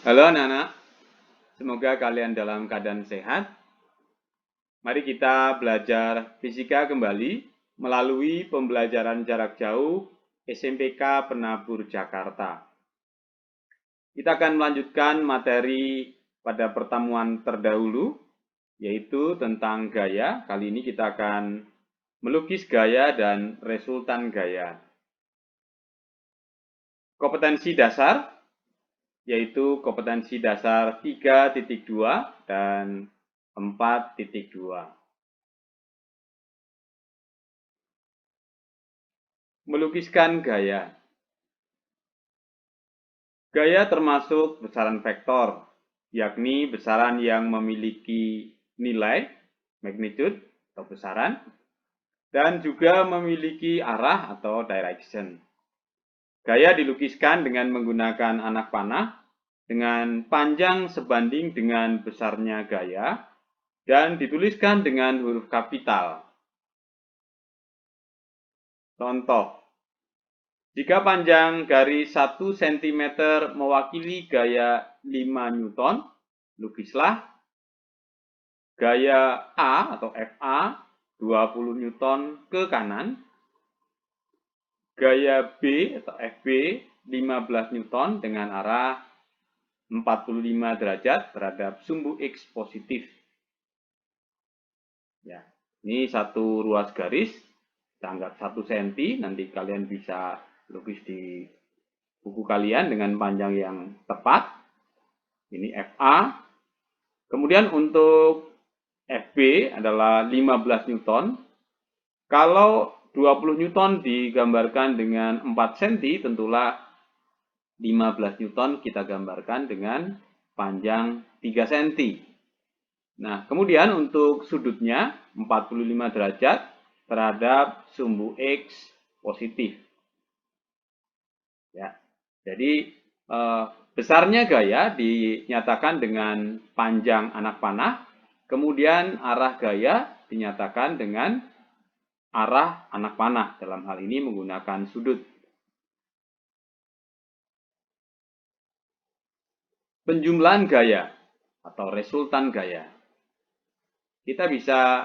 Halo anak-anak, semoga kalian dalam keadaan sehat. Mari kita belajar fisika kembali melalui pembelajaran jarak jauh SMPK Penabur Jakarta. Kita akan melanjutkan materi pada pertemuan terdahulu, yaitu tentang gaya. Kali ini kita akan melukis gaya dan resultan gaya. Kompetensi dasar, yaitu kompetensi dasar 3.2 dan 4.2. Melukiskan gaya. Gaya termasuk besaran vektor, yakni besaran yang memiliki nilai, magnitude atau besaran, dan juga memiliki arah atau direction. Gaya dilukiskan dengan menggunakan anak panah dengan panjang sebanding dengan besarnya gaya dan dituliskan dengan huruf kapital. Contoh, jika panjang garis 1 cm mewakili gaya 5 Newton, lukislah gaya A atau FA 20 Newton ke kanan, gaya B atau FB 15 Newton dengan arah 45 derajat terhadap sumbu X positif. Ya, ini satu ruas garis, kita anggap 1 cm, nanti kalian bisa lukis di buku kalian dengan panjang yang tepat. Ini FA. Kemudian untuk FB adalah 15 Newton. Kalau 20 Newton digambarkan dengan 4 cm, tentulah 15 Newton kita gambarkan dengan panjang 3 cm. Nah, kemudian untuk sudutnya 45 derajat terhadap sumbu X positif. Ya, jadi besarnya gaya dinyatakan dengan panjang anak panah, kemudian arah gaya dinyatakan dengan arah anak panah, dalam hal ini menggunakan sudut. Penjumlahan gaya atau resultan gaya. Kita bisa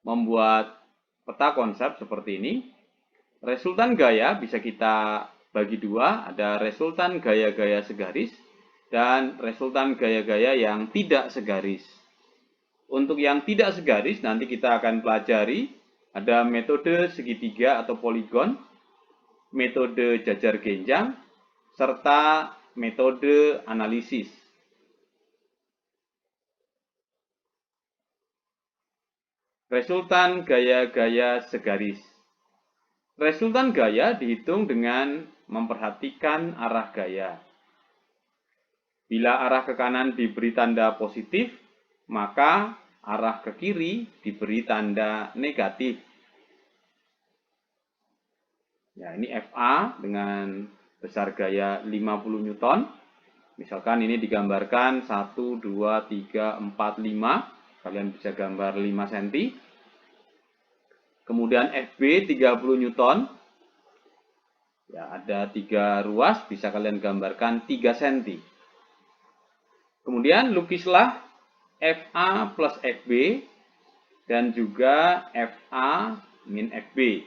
membuat peta konsep seperti ini. Resultan gaya bisa kita bagi dua, ada resultan gaya-gaya segaris dan resultan gaya-gaya yang tidak segaris. Untuk yang tidak segaris nanti kita akan pelajari, ada metode segitiga atau poligon, metode jajar genjang, serta metode analisis. Resultan gaya-gaya segaris. Resultan gaya dihitung dengan memperhatikan arah gaya. Bila arah ke kanan diberi tanda positif, maka arah ke kiri diberi tanda negatif. Ya, ini FA dengan besar gaya 50 Newton. Misalkan ini digambarkan 1, 2, 3, 4, 5. Kalian bisa gambar 5 cm. Kemudian FB 30 Newton. Ya, ada 3 ruas, bisa kalian gambarkan 3 cm. Kemudian lukislah FA plus FB dan juga FA min FB.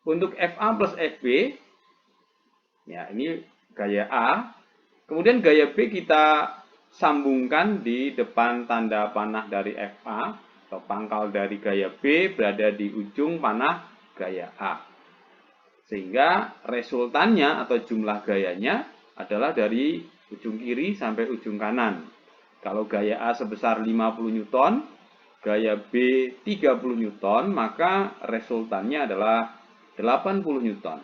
Untuk FA plus FB, ya ini gaya A. Kemudian gaya B kita sambungkan di depan tanda panah dari FA, atau pangkal dari gaya B berada di ujung panah gaya A. Sehingga resultannya atau jumlah gayanya adalah dari ujung kiri sampai ujung kanan. Kalau gaya A sebesar 50 Newton, gaya B 30 Newton, maka resultannya adalah 80 Newton.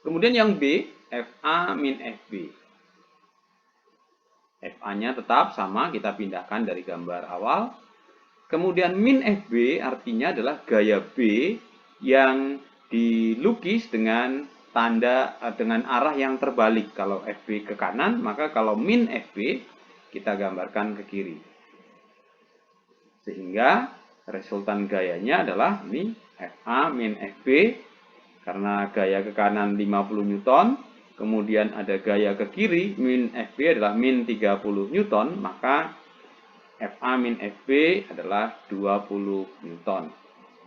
Kemudian yang B, FA min FB. FA-nya tetap sama, kita pindahkan dari gambar awal. Kemudian min FB artinya adalah gaya B yang dilukis dengan tanda dengan arah yang terbalik. Kalau FB ke kanan, maka kalau min FB kita gambarkan ke kiri. Sehingga resultan gayanya adalah ini FA min FB, karena gaya ke kanan 50 Newton, kemudian ada gaya ke kiri, min FB adalah min 30 Newton, maka FA min FB adalah 20 Newton.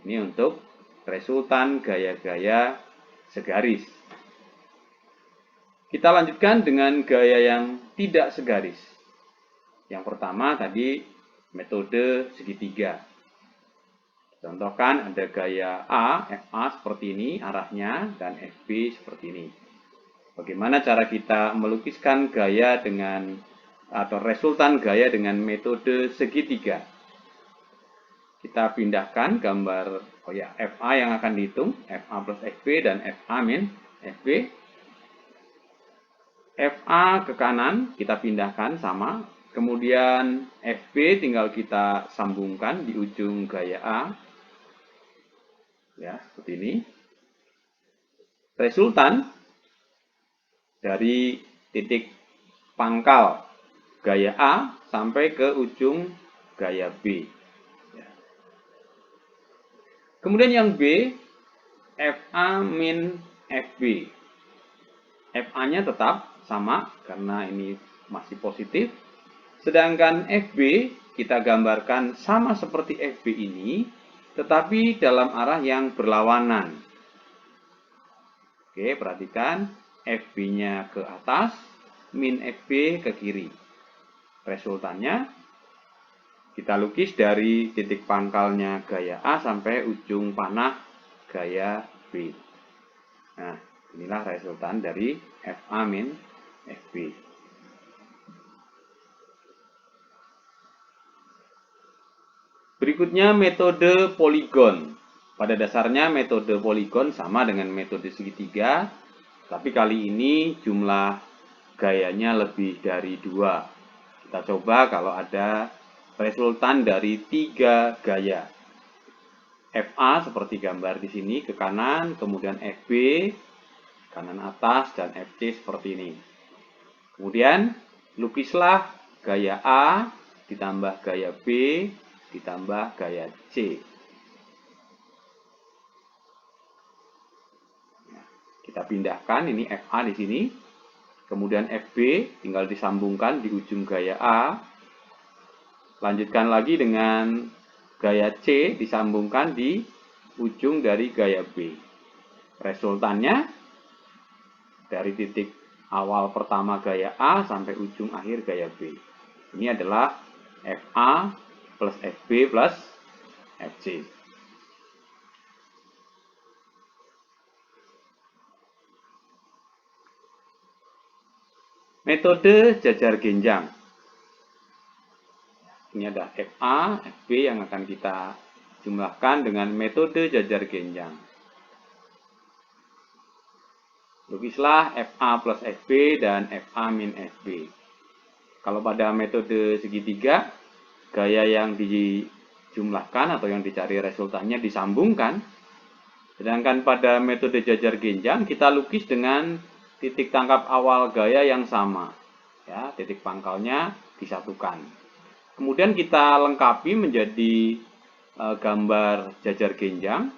Ini untuk resultan gaya-gaya segaris. Kita lanjutkan dengan gaya yang tidak segaris. Yang pertama tadi metode segitiga. Contohkan ada gaya A, FA seperti ini arahnya, dan FB seperti ini. Bagaimana cara kita melukiskan gaya dengan atau resultan gaya dengan metode segitiga? Kita pindahkan gambar FA yang akan dihitung, FA plus FB dan FA min FB. FA ke kanan kita pindahkan sama, kemudian FB tinggal kita sambungkan di ujung gaya A. Ya, seperti ini. Resultan dari titik pangkal gaya A sampai ke ujung gaya B. Ya. Kemudian yang B, FA min FB. FA-nya tetap sama karena ini masih positif. Sedangkan FB kita gambarkan sama seperti FB ini, tetapi dalam arah yang berlawanan. Oke, perhatikan FB-nya ke atas, min FB ke kiri. Resultannya kita lukis dari titik pangkalnya gaya A sampai ujung panah gaya B. Nah, inilah resultan dari FA min FB. Berikutnya metode poligon. Pada dasarnya metode poligon sama dengan metode segitiga, tapi kali ini jumlah gayanya lebih dari 2. Kita coba kalau ada resultan dari 3 gaya. FA seperti gambar di sini ke kanan, kemudian FB kanan atas, dan FC seperti ini. Kemudian lukislah gaya A ditambah gaya B ditambah gaya C. Kita pindahkan ini FA di sini, kemudian FB tinggal disambungkan di ujung gaya A. Lanjutkan lagi dengan gaya C disambungkan di ujung dari gaya B. Resultannya dari titik awal pertama gaya A sampai ujung akhir gaya B. Ini adalah FA plus FB plus FC. Metode jajar genjang. Ini ada FA, FB yang akan kita jumlahkan dengan metode jajar genjang. Lukislah FA plus FB dan FA min FB. Kalau pada metode segitiga, gaya yang dijumlahkan atau yang dicari resultannya disambungkan. Sedangkan pada metode jajar genjang, kita lukis dengan titik tangkap awal gaya yang sama. Ya, titik pangkalnya disatukan. Kemudian kita lengkapi menjadi gambar jajar genjang.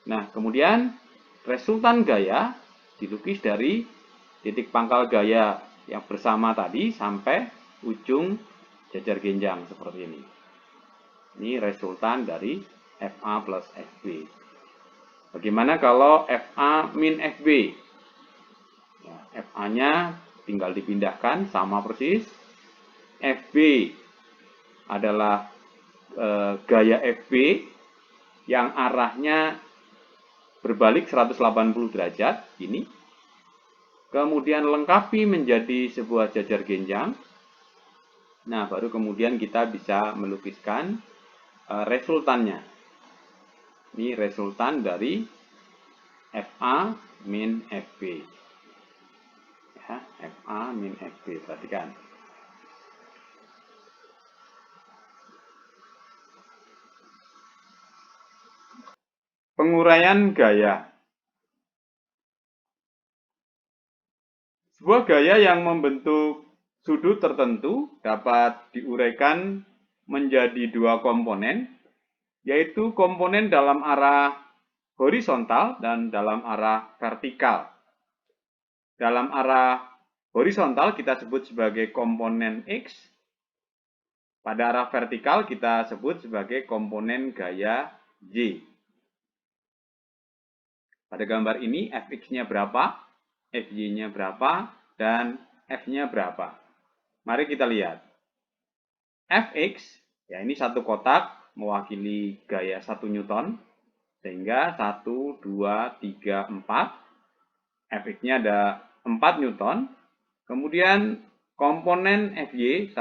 Nah, kemudian resultan gaya dilukis dari titik pangkal gaya yang bersama tadi sampai ujung jajar genjang seperti ini. Ini resultan dari FA plus FB. Bagaimana kalau FA min FB? Ya, FA-nya tinggal dipindahkan sama persis. FB adalah gaya FB yang arahnya berbalik 180 derajat ini. Kemudian lengkapi menjadi sebuah jajar genjang. Nah, baru kemudian kita bisa melukiskan resultannya. Ini resultan dari FA min FB. Ya, FA min FB, perhatikan. Penguraian gaya. Sebuah gaya yang membentuk sudut tertentu dapat diuraikan menjadi 2 komponen, yaitu komponen dalam arah horizontal dan dalam arah vertikal. dalam arah horizontal kita sebut sebagai komponen X. Pada arah vertikal kita sebut sebagai komponen gaya Y. Pada gambar ini Fx-nya berapa, Fy-nya berapa, dan F-nya berapa. Mari kita lihat. Fx, ya ini satu kotak mewakili gaya 1 Newton. Sehingga 1, 2, 3, 4. Fx-nya ada 4 Newton. Kemudian komponen Fy 1,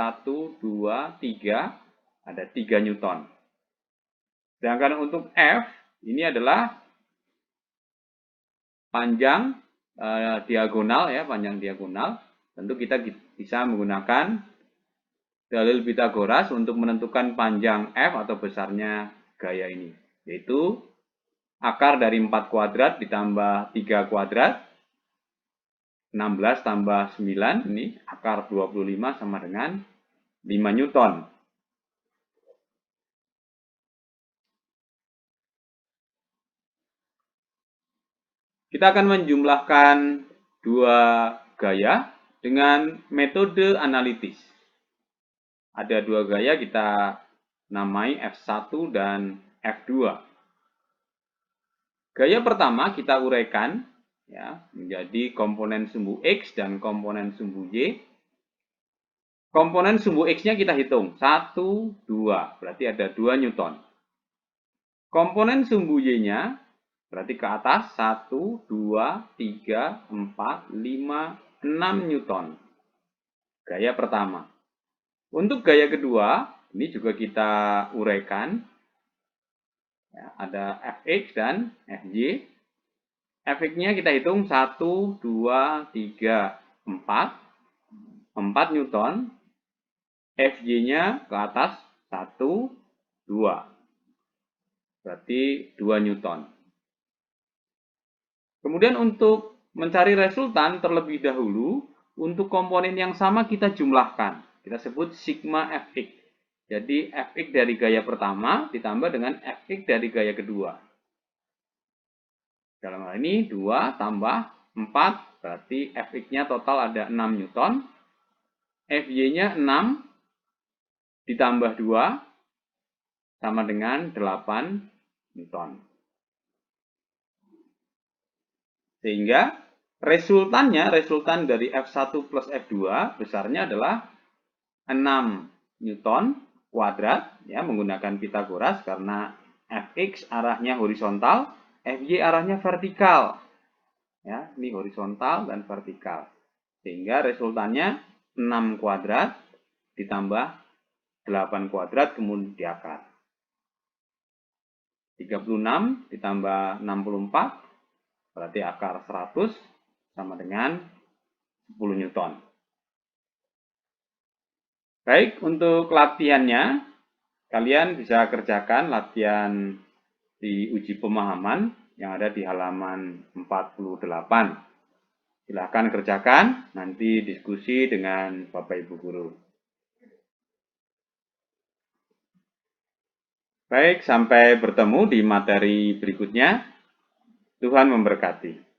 2, 3 ada 3 Newton. Sedangkan untuk F ini adalah panjang diagonal ya, panjang diagonal. Tentu kita bisa menggunakan dalil Pythagoras untuk menentukan panjang F atau besarnya gaya ini, yaitu akar dari 4 kuadrat ditambah 3 kuadrat, 16 tambah 9, ini akar 25 sama dengan 5 Newton. Kita akan menjumlahkan dua gaya dengan metode analitis. Ada dua gaya kita namai F1 dan F2. Gaya pertama kita uraikan ya, menjadi komponen sumbu X dan komponen sumbu Y. Komponen sumbu X-nya kita hitung. 1, 2. Berarti ada 2 Newton. Komponen sumbu Y-nya berarti ke atas 1, 2, 3, 4, 5, 6 Newton. Gaya pertama. Untuk gaya kedua, ini juga kita uraikan. Ya, ada Fx dan Fy. Fx-nya kita hitung 1, 2, 3, 4. 4 Newton. Fy-nya ke atas 1, 2. Berarti 2 Newton. Kemudian untuk mencari resultan terlebih dahulu, untuk komponen yang sama kita jumlahkan. Kita sebut sigma Fx. Jadi Fx dari gaya pertama ditambah dengan Fx dari gaya kedua. Dalam hal ini 2 tambah 4, berarti Fx-nya total ada 6 Newton. Fy-nya 6 ditambah 2 sama dengan 8 Newton. Sehingga resultan dari F1 plus F2 besarnya adalah 6 Newton kuadrat, ya, menggunakan Pythagoras karena Fx arahnya horizontal, Fy arahnya vertikal. Ya, ini horizontal dan vertikal. Sehingga resultannya 6 kuadrat ditambah 8 kuadrat kemudian diakar. 36 ditambah 64 berarti akar 100 sama dengan 10 Newton. Baik, untuk latihannya, kalian bisa kerjakan latihan di uji pemahaman yang ada di halaman 48. Silahkan kerjakan, nanti diskusi dengan Bapak Ibu Guru. Baik, sampai bertemu di materi berikutnya. Tuhan memberkati.